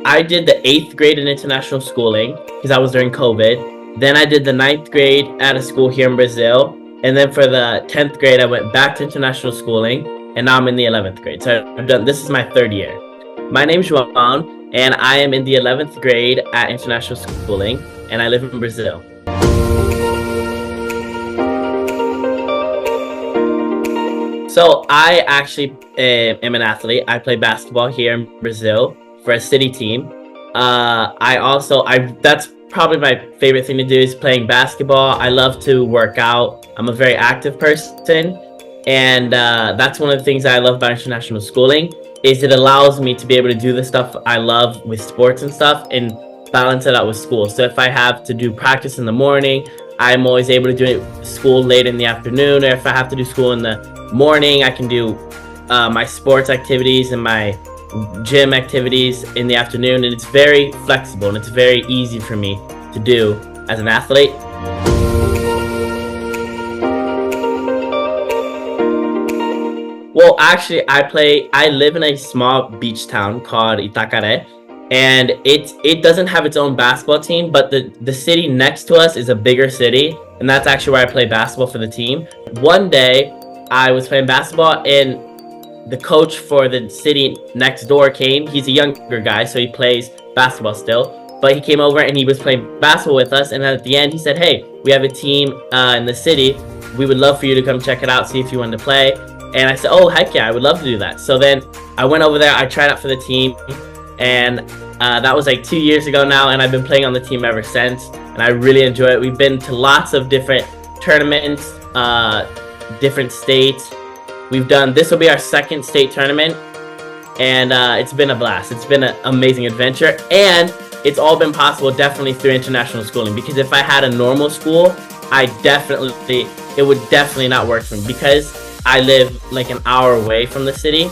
I did the 8th grade in international schooling because I was during COVID. Then I did the 9th grade at a school here in Brazil. And then for the 10th grade, I went back to international schooling. And now I'm in the 11th grade. So this is my 3rd year. My name's Juan, and I am in the 11th grade at international schooling, and I live in Brazil. So I actually am an athlete. I play basketball here in Brazil for a city team. That's probably my favorite thing to do is playing basketball. I love to work out. I'm a very active person. And that's one of the things I love about international schooling is it allows me to be able to do the stuff I love with sports and stuff and balance it out with school. So if I have to do practice in the morning, I'm always able to do it school late in the afternoon. Or if I have to do school in the morning, I can do my sports activities and my gym activities in the afternoon. And it's very flexible and it's very easy for me to do as an athlete. Well, actually, I live in a small beach town called Itacaré, and it doesn't have its own basketball team, but the city next to us is a bigger city, and that's actually where I play basketball for the team. One day, I was playing basketball, and the coach for the city next door came. He's a younger guy, so he plays basketball still, but he came over and he was playing basketball with us, and at the end, he said, "Hey, we have a team in the city. We would love for you to come check it out, see if you want to play." And I said, "Oh, heck yeah, I would love to do that." So then I went over there, I tried out for the team, and that was like 2 years ago now, and I've been playing on the team ever since, and I really enjoy it. We've been to lots of different tournaments, different states. This will be our 2nd state tournament, and it's been a blast. It's been an amazing adventure, and it's all been possible definitely through international schooling, because if I had a normal school, it would definitely not work for me, because I live like an hour away from the city.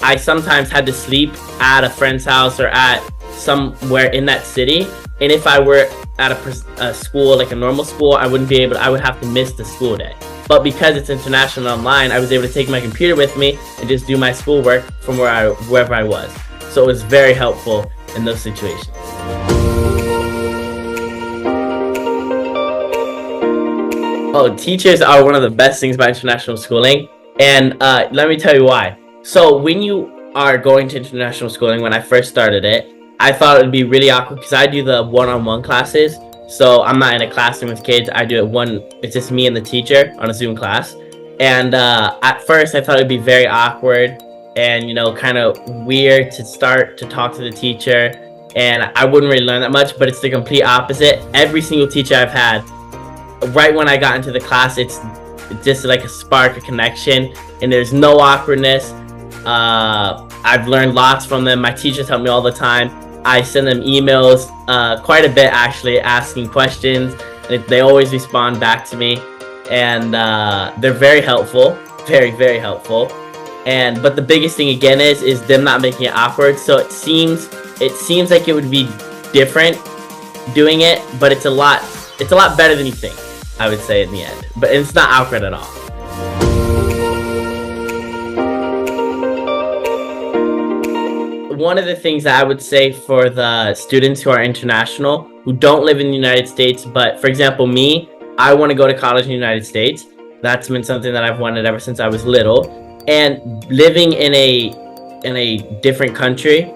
I sometimes had to sleep at a friend's house or at somewhere in that city. And if I were at a school, like a normal school, I would have to miss the school day. But because it's international online, I was able to take my computer with me and just do my schoolwork from wherever I was. So it was very helpful in those situations. Oh, teachers are one of the best things about international schooling. And let me tell you why. So when you are going to international schooling, when I first started it, I thought it would be really awkward because I do the one-on-one classes. So I'm not in a classroom with kids. I do it's just me and the teacher on a Zoom class. And at first I thought it would be very awkward and, kind of weird to start to talk to the teacher. And I wouldn't really learn that much, but it's the complete opposite. Every single teacher I've had, right when I got into the class, it's just like a spark, a connection, and there's no awkwardness. I've learned lots from them. My teachers help me all the time. I send them emails quite a bit, actually, asking questions. They always respond back to me, and they're very helpful, very, very helpful. But the biggest thing again is them not making it awkward. So it seems like it would be different doing it, but it's a lot better than you think, I would say, in the end. But it's not awkward at all. One of the things that I would say for the students who are international, who don't live in the United States, but for example, me, I want to go to college in the United States. That's been something that I've wanted ever since I was little. And living in a different country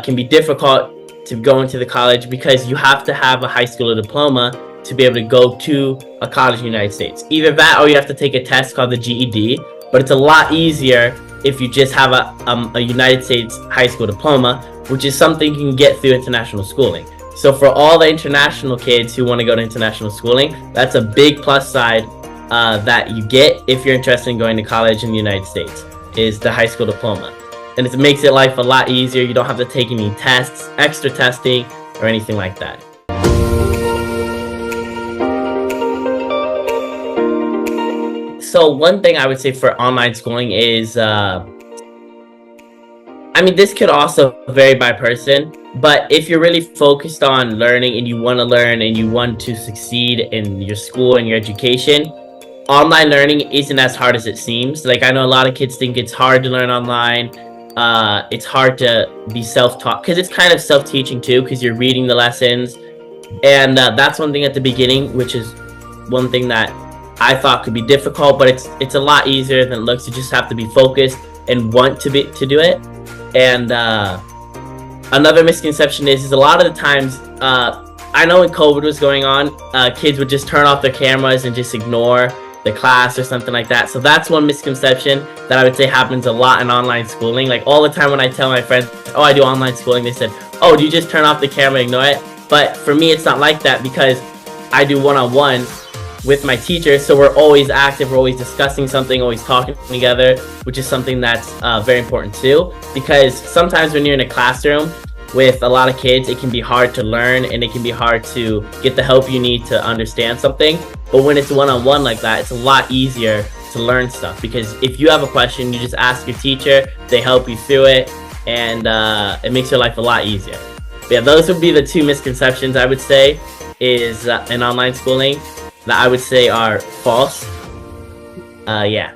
can be difficult to go into the college because you have to have a high school diploma to be able to go to a college in the United States. Either that or you have to take a test called the GED, but it's a lot easier if you just have a United States high school diploma, which is something you can get through international schooling. So for all the international kids who want to go to international schooling, that's a big plus side that you get if you're interested in going to college in the United States, is the high school diploma. And it makes it life a lot easier. You don't have to take any tests, extra testing, or anything like that. So one thing I would say for online schooling is, this could also vary by person, but if you're really focused on learning and you want to learn and you want to succeed in your school and your education, online learning isn't as hard as it seems. Like, I know a lot of kids think it's hard to learn online. it's hard to be self-taught because it's kind of self-teaching too, because you're reading the lessons. And that's one thing at the beginning, which is one thing that I thought could be difficult, but it's a lot easier than it looks. You just have to be focused and want to do it. And another misconception is a lot of the times, I know when COVID was going on, kids would just turn off their cameras and just ignore the class or something like that. So that's one misconception that I would say happens a lot in online schooling. Like all the time when I tell my friends, oh, I do online schooling, they said, oh, do you just turn off the camera and ignore it? But for me, it's not like that, because I do one-on-one with my teacher, so we're always active, we're always discussing something, always talking together, which is something that's very important too, because sometimes when you're in a classroom with a lot of kids, it can be hard to learn and it can be hard to get the help you need to understand something. But when it's one-on-one like that, it's a lot easier to learn stuff, because if you have a question, you just ask your teacher, they help you through it, and it makes your life a lot easier. But yeah, those would be the two misconceptions I would say is in online schooling that I would say are false. Yeah.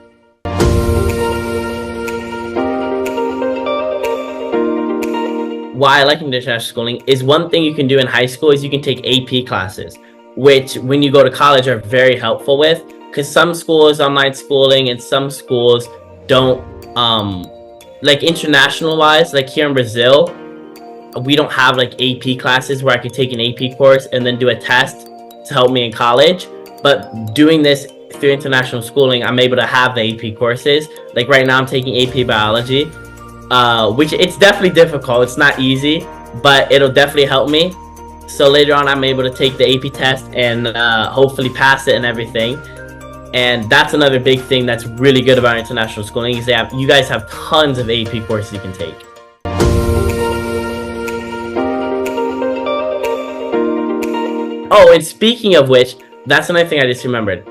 Why I like international schooling is one thing you can do in high school is you can take AP classes, which when you go to college are very helpful with, because some schools online schooling and some schools don't, like international wise, like here in Brazil, we don't have like AP classes where I could take an AP course and then do a test to help me in college. But doing this through international schooling, I'm able to have the AP courses. Like right now I'm taking AP biology, which it's definitely difficult. It's not easy, but it'll definitely help me. So later on I'm able to take the AP test and hopefully pass it and everything. And that's another big thing that's really good about international schooling is you guys have tons of AP courses you can take. Oh, and speaking of which, that's another thing I just remembered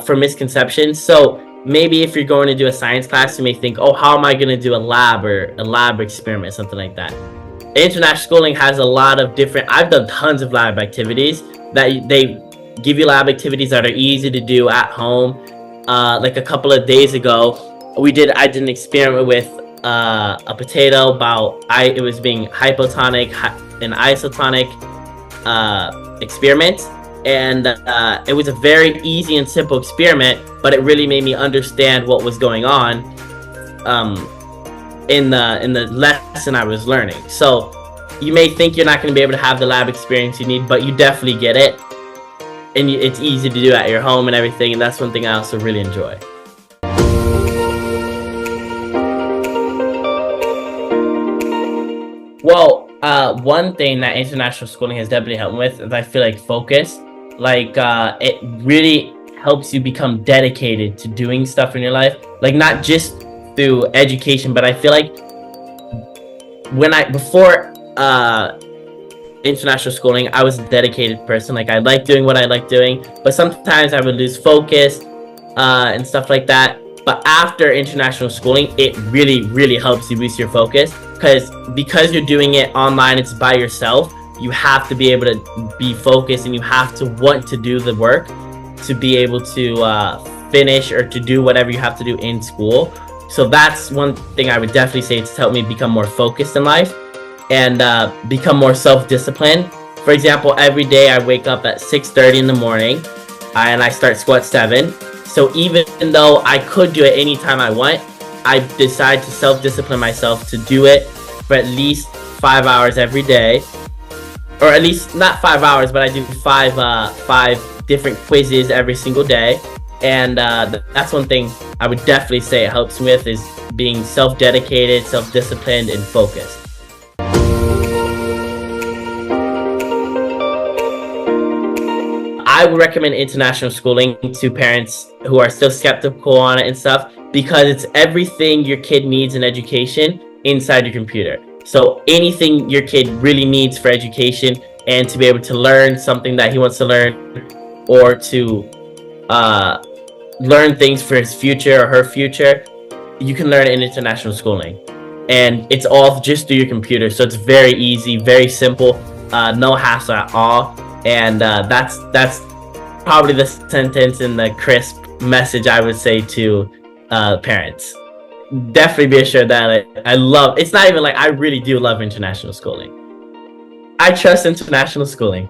for misconceptions. So maybe if you're going to do a science class, you may think, oh, how am I going to do a lab or a lab experiment, something like that. International schooling has a lot of different, I've done tons of lab activities that they give you lab activities that are easy to do at home. Like a couple of days ago, I did an experiment with a potato about, it was being hypotonic and isotonic experiment. And it was a very easy and simple experiment, but it really made me understand what was going on in the lesson I was learning. So you may think you're not going to be able to have the lab experience you need, but you definitely get it, and it's easy to do at your home and everything. And that's one thing I also really enjoy. Well, one thing that international schooling has definitely helped with is I feel like focus. Like it really helps you become dedicated to doing stuff in your life, like not just through education, but I feel like before international schooling, I was a dedicated person. Like I like doing what I like doing, but sometimes I would lose focus and stuff like that. But after international schooling, it really helps you boost your focus, because you're doing it online, it's by yourself. You have to be able to be focused, and you have to want to do the work to be able to finish or to do whatever you have to do in school. So that's one thing I would definitely say. It's helped me become more focused in life and become more self-disciplined. For example, every day I wake up at 6:30 in the morning and I start squat 7. So even though I could do it anytime I want, I decide to self-discipline myself to do it for at least 5 hours every day. Or at least not 5 hours, but I do five different quizzes every single day. And that's one thing I would definitely say it helps me with, is being self-dedicated, self-disciplined, and focused. I would recommend international schooling to parents who are still skeptical on it and stuff, because it's everything your kid needs in education inside your computer. So anything your kid really needs for education and to be able to learn something that he wants to learn, or to learn things for his future or her future, you can learn it in international schooling. And it's all just through your computer. So it's very easy, very simple, no hassle at all. And that's probably the sentence and the crisp message I would say to parents. definitely be assured that I love. It's not even like I really do love international schooling. I trust international schooling.